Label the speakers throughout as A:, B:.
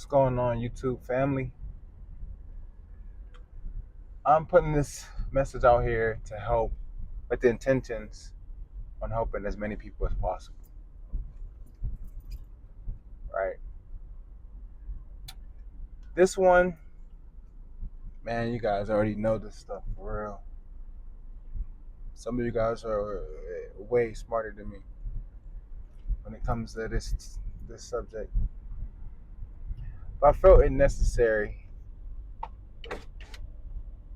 A: What's going on, YouTube family? I'm putting this message out here to help with the intentions on helping as many people as possible, right? This one, man, you guys already know this stuff for real. Some of you guys are way smarter than me when it comes to this subject. But I felt it necessary to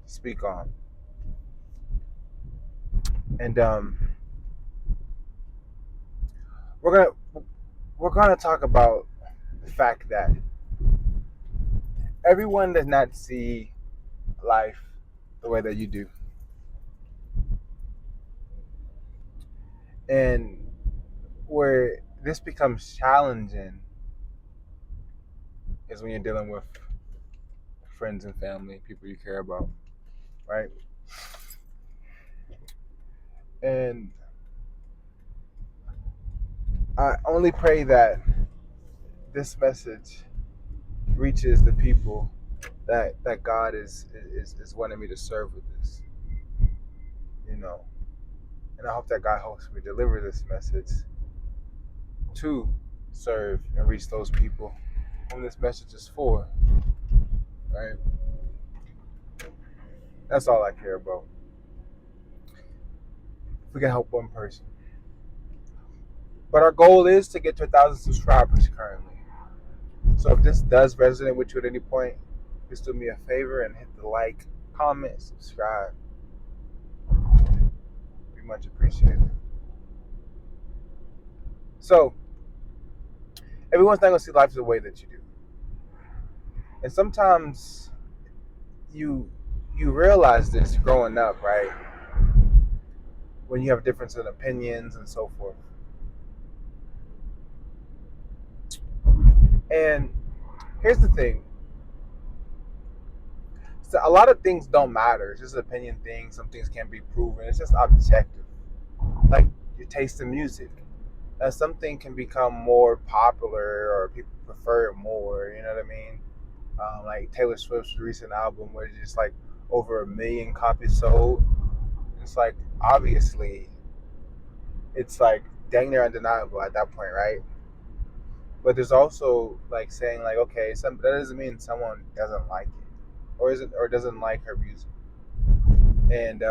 A: speak on. And we're gonna we're gonna talk about the fact that everyone does not see life the way that you do. And where this becomes challenging is when you're dealing with friends and family, people you care about, right? And I only pray that this message reaches the people that God is wanting me to serve with this, you know. And I hope that God helps me deliver this message to serve and reach those people whom this message is for, right? That's all I care about. If we can help one person. But our goal is to get to 1,000 subscribers currently. So if this does resonate with you at any point, just do me a favor and hit the like, comment, subscribe. Be much appreciated. So everyone's not gonna see life the way that you do. And sometimes you realize this growing up, right? When you have difference in opinions and so forth. And here's the thing. So a lot of things don't matter. It's just an opinion thing. Some things can't be proven. It's just objective. Like your taste in music. Something can become more popular or people prefer it more. You know what I mean? Like Taylor Swift's recent album, where it's just like over 1 million copies sold. It's like obviously, it's like dang near undeniable at that point, right? But there's also like saying like, okay, that doesn't mean someone doesn't like it, or doesn't like her music. And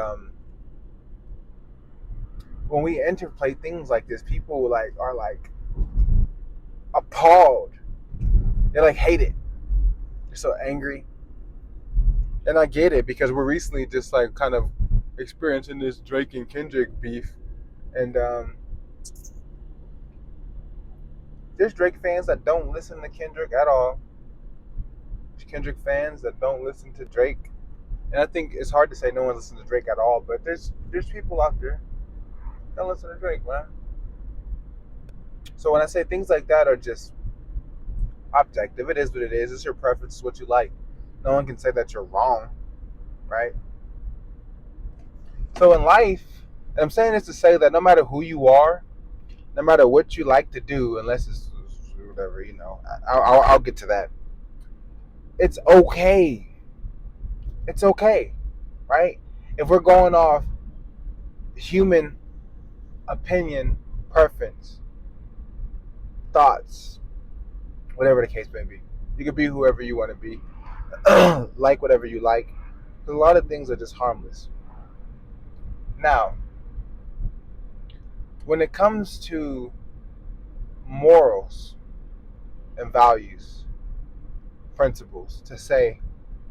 A: when we interplay things like this, people like are like appalled. They like hate it. They're so angry. And I get it because we're recently just like kind of experiencing this Drake and Kendrick beef. And there's Drake fans that don't listen to Kendrick at all. There's Kendrick fans that don't listen to Drake. And I think it's hard to say no one listens to Drake at all, but there's people out there that don't listen to Drake, man. So when I say things like that are just objective, it is what it is. It's your preference, it's what you like. No one can say that you're wrong, right? So in life, and I'm saying this to say that no matter who you are, no matter what you like to do, unless it's whatever, you know, I'll get to that. It's okay. It's okay, right? If we're going off human opinion, preference, thoughts, whatever the case may be, you can be whoever you want to be, like whatever you like. A lot of things are just harmless. Now, when it comes to morals and values, principles, to say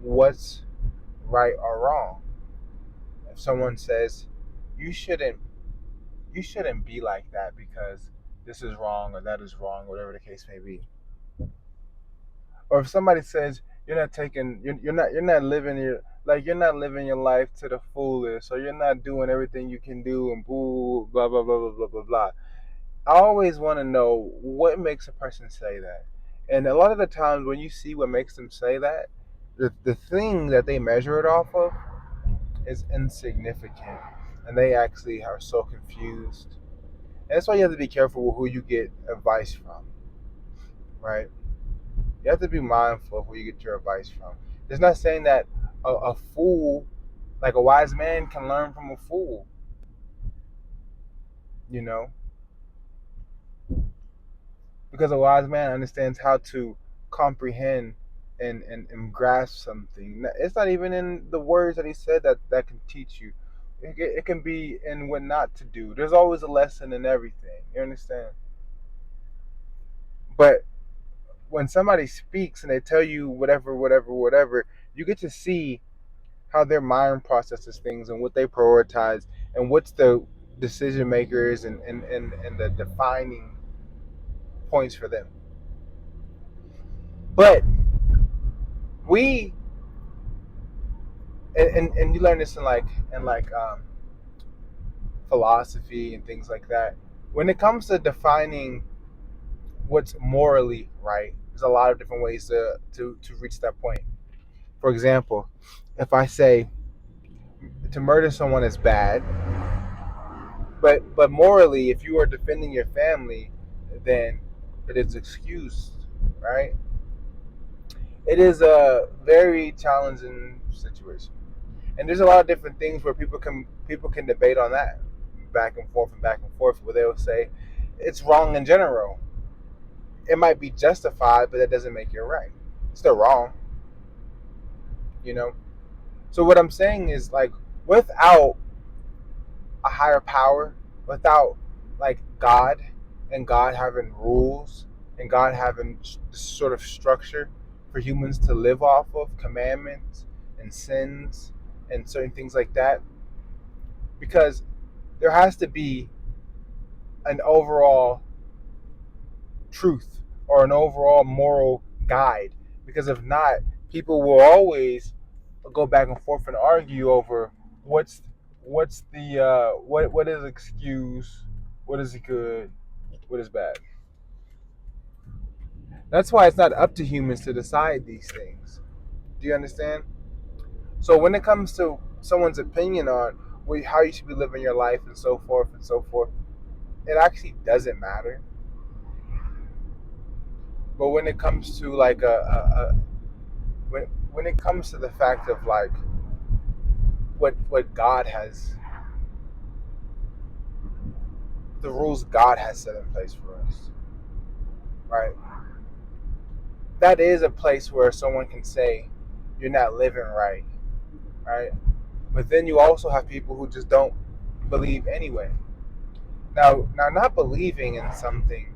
A: what's right or wrong. If someone says you shouldn't be like that because this is wrong or that is wrong, whatever the case may be. Or if somebody says you're not living you're not living your life to the fullest, or you're not doing everything you can do, and boo, blah blah blah blah blah blah blah. I always want to know what makes a person say that. And a lot of the times when you see what makes them say that, the thing that they measure it off of is insignificant. And they actually are so confused. And that's why you have to be careful with who you get advice from, right? You have to be mindful of where you get your advice from. It's not saying that a fool, like a wise man, can learn from a fool. You know, because a wise man understands how to comprehend and grasp something. It's not even in the words that he said that can teach you. It can be in what not to do. There's always a lesson in everything. You understand? But when somebody speaks and they tell you whatever, you get to see how their mind processes things and what they prioritize and what's the decision makers and the defining points for them. But we and you learn this in philosophy and things like that. When it comes to defining what's morally right, there's a lot of different ways to reach that point. For example, if I say to murder someone is bad, but morally, if you are defending your family, then it is excused, right? It is a very challenging situation, and there's a lot of different things where people can debate on that, back and forth, where they will say it's wrong in general. It might be justified, but that doesn't make it right. It's still wrong, you know. So what I'm saying is like without a higher power, without like God and God having rules and God having this sort of structure for humans to live off of, commandments and sins and certain things like that, because there has to be an overall truth or an overall moral guide. Because if not, people will always go back and forth and argue over what's what's the what is excuse, what is good, what is bad. That's why it's not up to humans to decide these things. Do you understand? So when it comes to someone's opinion on how you should be living your life and so forth, it actually doesn't matter. But when it comes to like when it comes to the fact of like what God has, the rules God has set in place for us, right? That is a place where someone can say you're not living right, right? But then you also have people who just don't believe anyway. Now, not believing in something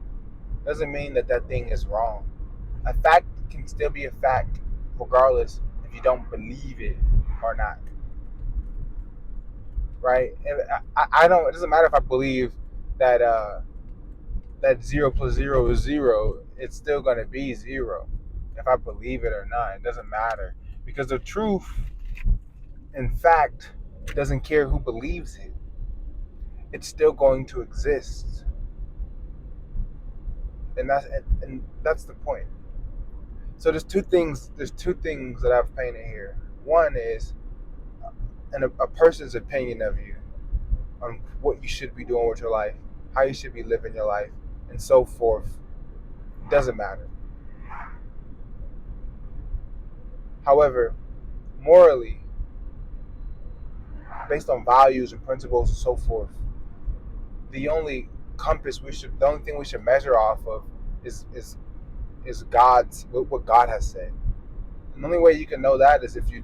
A: doesn't mean that that thing is wrong. A fact can still be a fact, regardless if you don't believe it or not, right? And I don't. It doesn't matter if I believe that that 0 plus 0 is 0. It's still going to be 0, if I believe it or not. It doesn't matter because the truth, in fact, doesn't care who believes it. It's still going to exist, and that's the point. So there's two things. There's two things that I've painted here. One is a person's opinion of you on what you should be doing with your life, how you should be living your life, and so forth. Doesn't matter. However, morally, based on values and principles and so forth, the only thing we should measure off of is God's what God has said. And the only way you can know that is if you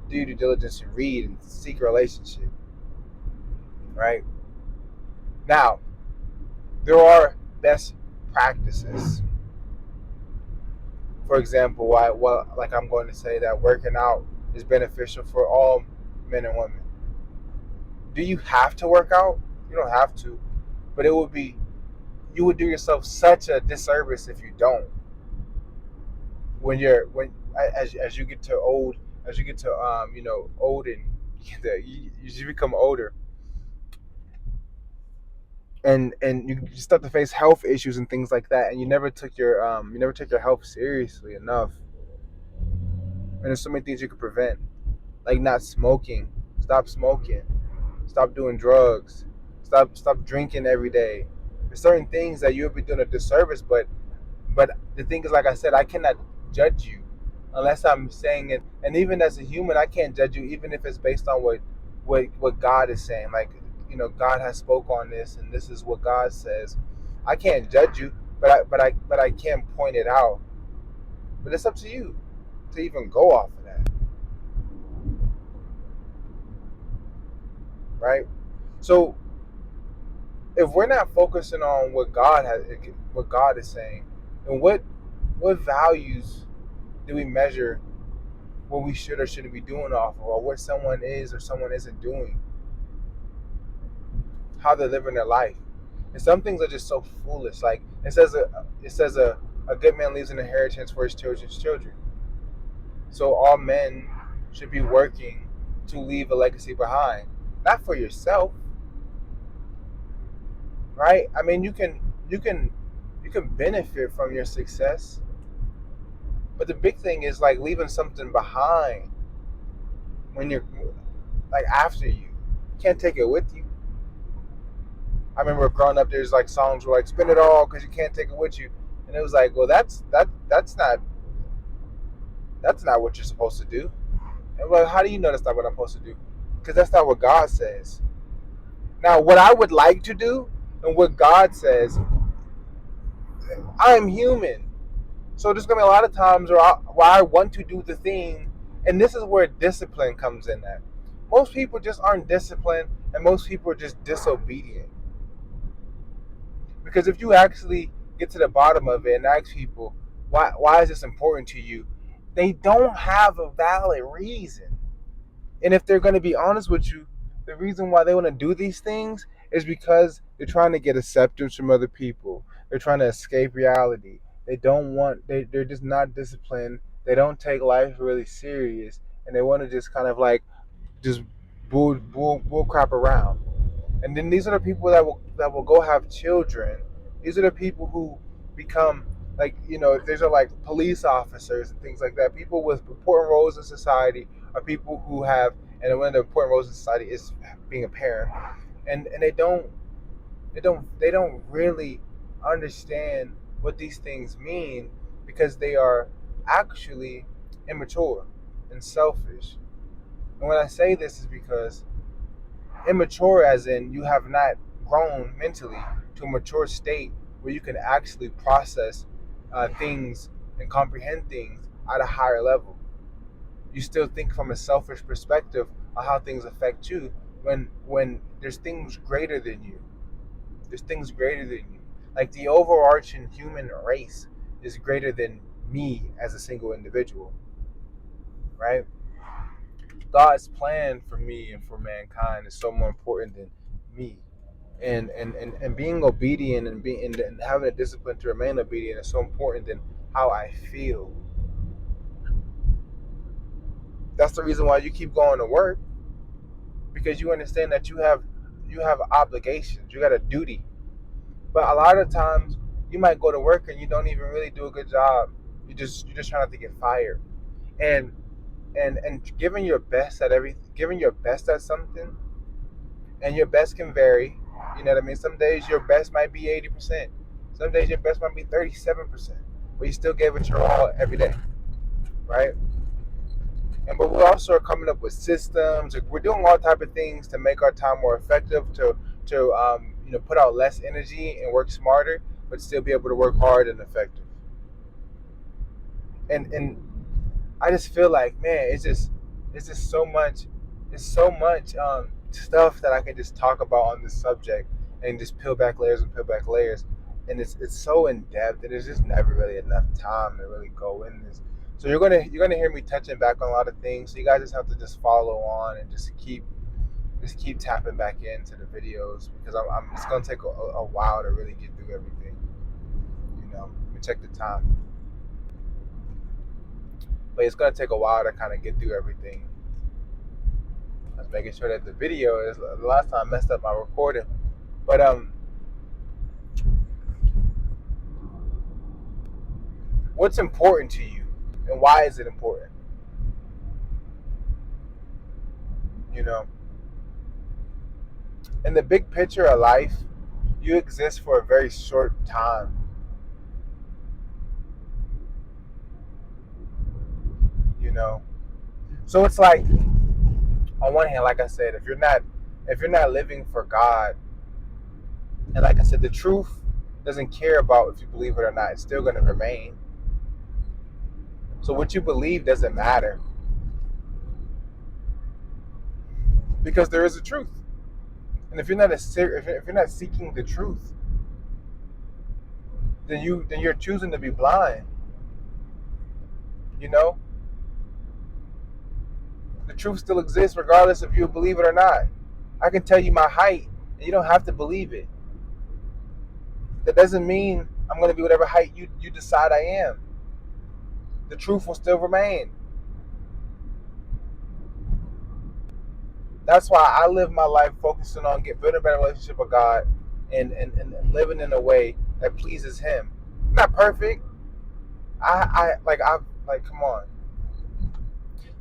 A: do due diligence and read and seek a relationship, right? Now, there are best practices. For example, like I'm going to say that working out is beneficial for all men and women. Do you have to work out? You don't have to, but it would be you would do yourself such a disservice if you don't. As you get to old, as you get to old and you become older, and you start to face health issues and things like that, and you never took your health seriously enough. And there's so many things you could prevent, like not smoking. Stop smoking. Stop doing drugs. Stop drinking every day. There's certain things that you'll be doing a disservice, but the thing is, like I said, I cannot judge you unless I'm saying it. And even as a human, I can't judge you, even if it's based on what God is saying. Like, God has spoke on this, and this is what God says. I can't judge you, but I can point it out. But it's up to you to even go off of that, right? So if we're not focusing on what God is saying, then what values do we measure what we should or shouldn't be doing off of, or what someone is or someone isn't doing, how they're living their life? And some things are just so foolish. Like it says a good man leaves an inheritance for his children's children. So all men should be working to leave a legacy behind, not for yourself, right? I mean, you can benefit from your success, but the big thing is like leaving something behind when you're like after you. You can't take it with you. I remember growing up, there's like songs where like spend it all because you can't take it with you, and it was like, well, that's not what you're supposed to do. And well, how do you know that's not what I'm supposed to do? Because that's not what God says. Now, what I would like to do and what God says, I'm human. So there's gonna be a lot of times where I want to do the thing, and this is where discipline comes in. At most people just aren't disciplined, and most people are just disobedient. Because if you actually get to the bottom of it and ask people why is this important to you, they don't have a valid reason. And if they're going to be honest with you, the reason why they want to do these things is because they're trying to get acceptance from other people. They're trying to escape reality. They're just not disciplined. They don't take life really serious, and they want to just kind of like just bull crap around. And then these are the people that will go have children. These are the people who become like, these are like police officers and things like that. People with important roles in society are people who have, and one of the important roles in society is being a parent. And they don't really understand what these things mean, because they are actually immature and selfish. And when I say this is because immature, as in you have not grown mentally to a mature state where you can actually process things and comprehend things at a higher level. You still think from a selfish perspective of how things affect you, when there's things greater than you. There's things greater than you. Like the overarching human race is greater than me as a single individual, right? God's plan for me and for mankind is so more important than me. And being obedient and having a discipline to remain obedient is so important than how I feel. That's the reason why you keep going to work, because you understand that you have obligations, you got a duty. But a lot of times you might go to work and you don't even really do a good job. You just try not to get fired. And and giving your best at something, and your best can vary. You know what I mean? Some days your best might be 80%. Some days your best might be 37%. But you still gave it your all every day, right? But we also are coming up with systems. We're doing all type of things to make our time more effective, to put out less energy and work smarter, but still be able to work hard and effective. And I just feel like, man, it's just so much stuff that I can just talk about on this subject, and just peel back layers and peel back layers, and it's so in depth, and there's just never really enough time to really go in this. So you're gonna hear me touching back on a lot of things. So you guys just have to just follow on and just keep tapping back into the videos, because it's gonna take a while to really get through everything. Let me check the time, but it's gonna take a while to kind of get through everything. I was making sure that the video is. The last time I messed up my recording, but what's important to you, and why is it important? You know, in the big picture of life, you exist for a very short time. you know. So it's like, on one hand, like I said, if you're not living for God, and like I said, the truth doesn't care about if you believe it or not. It's still going to remain. So what you believe doesn't matter, because there is a truth. And if you're not seeking the truth, then you're choosing to be blind. You know, the truth still exists regardless if you believe it or not. I can tell you my height, and you don't have to believe it. That doesn't mean I'm going to be whatever height you decide I am. The truth will still remain. That's why I live my life focusing on building a better relationship with God, and living in a way that pleases Him. I'm not perfect. I like, come on.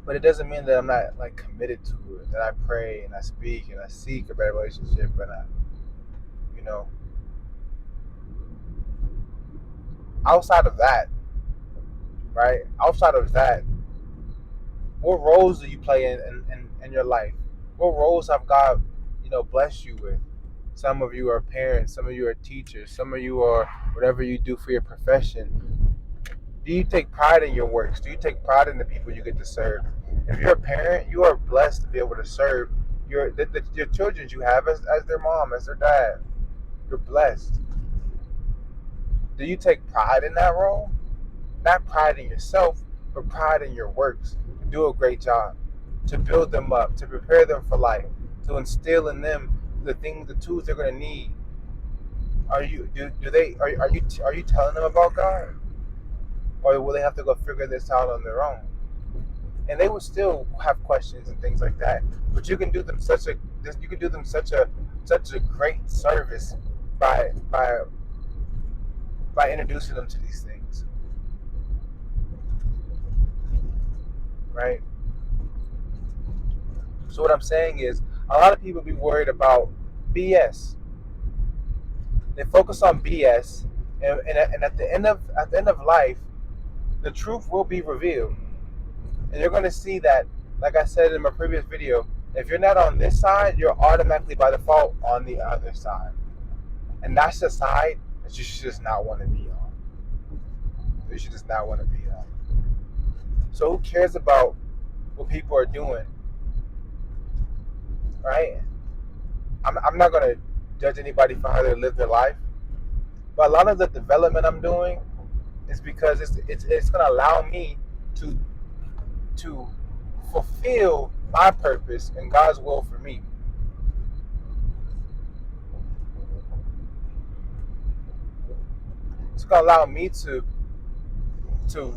A: But it doesn't mean that I'm not like committed to it. That I pray and I speak and I seek a better relationship, and you know, outside of that, right? Outside of that, what roles do you play in your life? What roles have God, blessed you with? Some of you are parents, some of you are teachers, some of you are whatever you do for your profession. Do you take pride in your works? Do you take pride in the people you get to serve? If you're a parent, you are blessed to be able to serve your children you have as their mom, as their dad. You're blessed. Do you take pride in that role? Not pride in yourself, but pride in your works. To do a great job, to build them up, to prepare them for life, to instill in them the tools they're going to need. Are you do they are you telling them about God, or will they have to go figure this out on their own? And they will still have questions and things like that. But you can do them such a great service by introducing them to these things, right? So what I'm saying is, a lot of people be worried about BS. They focus on BS, and at the end of life, the truth will be revealed, and you're going to see that. Like I said in my previous video, if you're not on this side, you're automatically by default on the other side, and that's the side that you should just not want to be on. You should just not want to be on. So who cares about what people are doing, right? I'm not going to judge anybody for how they live their life. But a lot of the development I'm doing is because it's going to allow me to to fulfill my purpose and God's will for me. It's going to allow me to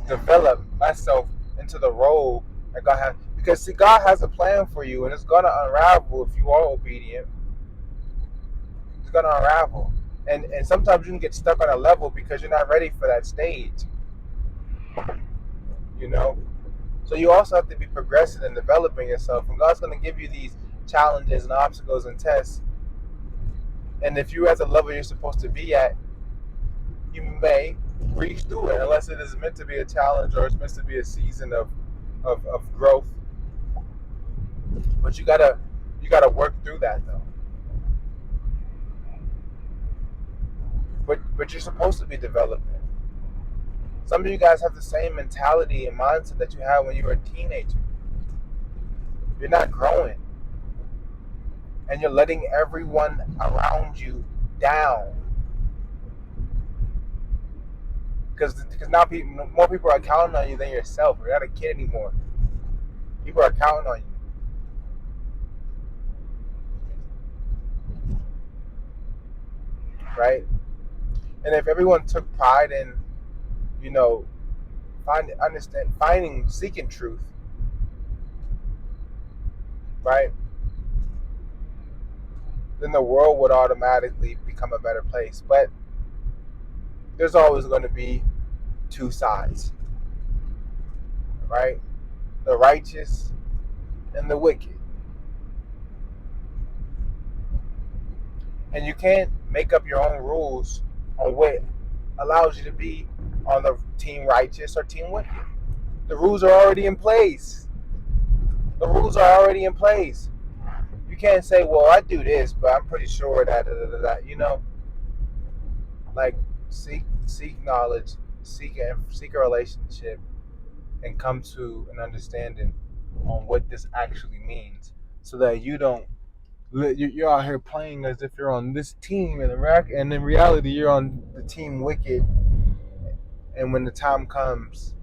A: develop myself into the role that God has. Because see, God has a plan for you, and it's going to unravel if you are obedient. It's going to unravel, and sometimes you can get stuck on a level because you're not ready for that stage. You know. So you also have to be progressing and developing yourself. And God's going to give you these challenges and obstacles and tests. And if you're at the level you're supposed to be at, you may reach through it, unless it is meant to be a challenge or it's meant to be a season of growth. But you gotta work through that though. But you're supposed to be developing. Some of you guys have the same mentality and mindset that you had when you were a teenager. You're not growing, and you're letting everyone around you down. Because now more people are counting on you than yourself. You're not a kid anymore. People are counting on you, right? And if everyone took pride in, you know, seeking truth, right, then the world would automatically become a better place. But there's always going to be two sides, right? The righteous and the wicked. And you can't make up your own rules on what allows you to be on the team righteous or team wicked. The rules are already in place. The rules are already in place. You can't say, well, I do this, but I'm pretty sure that, you know, like seek knowledge, seek a relationship, and come to an understanding on what this actually means, so that you don't you're out here playing as if you're on this team in Iraq, and in reality you're on the team Wicked, and when the time comes,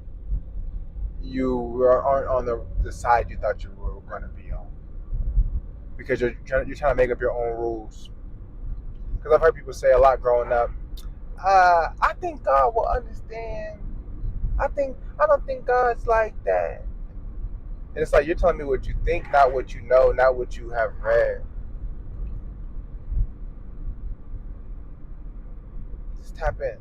A: you aren't on the side you thought you were going to be on, because you're trying to make up your own rules. Because I've heard people say a lot growing up, I think God will understand. I don't think God's like that. And it's like, you're telling me what you think, not what you know, not what you have read. Just tap in.